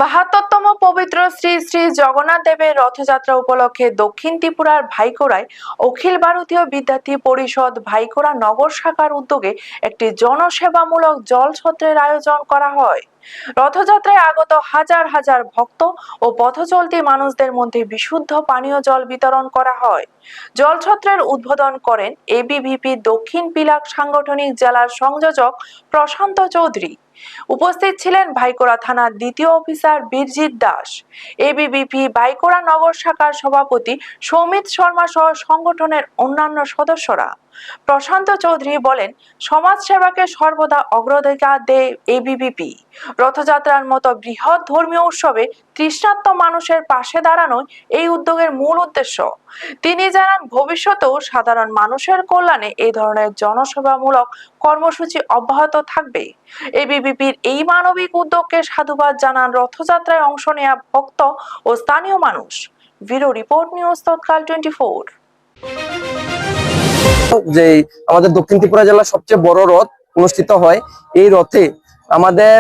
৭২তম পবিত্র শ্রী শ্রী জগন্নাথ দেবের রথযাত্রা উপলক্ষে দক্ষিণ ত্রিপুরার ভাইকোড়ায় অখিল ভারতীয় বিদ্যার্থী পরিষদ ভাইকোড়া নগর শাখার উদ্যোগে একটি জনসেবামূলক জলছত্রের আয়োজন করা হয়। রথযাত্রায় আগত হাজার হাজার ভক্ত ও পথচলতি মানুষদের মধ্যে বিশুদ্ধ পানীয় জল বিতরণ করা হয়। জলছত্রের উদ্বোধন করেন এবিভিপি দক্ষিণ পিলাক সাংগঠনিক জেলার সংযোজক প্রশান্ত চৌধুরী। উপস্থিত ছিলেন ভাইকোড়া থানার দ্বিতীয় অফিসার বীরজিৎ দাস, এবিভিপি ভাইকোড়া নগর শাখার সভাপতি সৌমিত শর্মা সহ সংগঠনের অন্যান্য সদস্যরা। প্রশান্ত চৌধুরী বলেন, সমাজ সেবাকে সর্বদা অগ্রাধিকার দেয় এবিভিপি। রথযাত্রার মতো বৃহৎ ধর্মীয় উৎসবে তৃষ্ণার্ত মানুষের পাশে দাঁড়ানোই এই উদ্যোগের মূল উদ্দেশ্য। তিনি জানান, ভবিষ্যতেও সাধারণ মানুষের কল্যাণে এই ধরনের জনসেবামূলক কর্মসূচি অব্যাহত থাকবে। এবিভিপির এই মানবিক উদ্যোগকে সাধুবাদ জানান রথযাত্রায় অংশ নেওয়া ভক্ত ও স্থানীয় মানুষ। ব্যুরো রিপোর্ট, নিউজ তৎকাল 24। যে আমাদের দক্ষিণ ত্রিপুরা জেলার সবচেয়ে বড় রথ অনুষ্ঠিত হয়, এই রথে আমাদের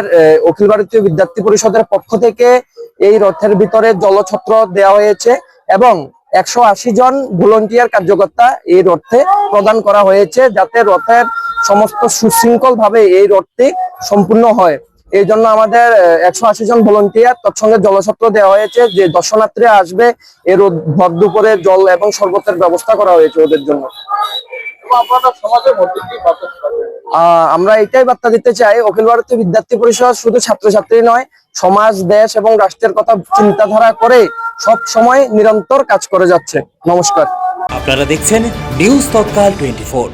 অখিল ভারতীয় বিদ্যার্থী পরিষদের পক্ষ থেকে এই রথের ভিতরে জলছত্র দেওয়া হয়েছে এবং 180 জন ভলান্টিয়ার কার্যকর্তা এই রথে প্রদান করা হয়েছে, যাতে রথের সমস্ত সুশৃঙ্খল ভাবে এই রথটি সম্পূর্ণ হয়। এই জন্য আমাদের 180 জন ভলান্টিয়ার তৎসঙ্গে জলছত্র দেওয়া হয়েছে। যে দর্শনার্থীরা আসবে, এর ভর দুপুরে জল এবং শরবতের ব্যবস্থা করা হয়েছে ওদের জন্য। আমরা এটাই বার্তা দিতে চাই, অখিল ভারতীয় বিদ্যার্থী পরিষদ শুধু ছাত্রছাত্রী নয়, সমাজ, দেশ এবং রাষ্ট্রের কথা চিন্তাধারা করে সব সময় নিরন্তর কাজ করে যাচ্ছে। নমস্কার। আপনারা দেখছেন নিউজ তৎকাল 24।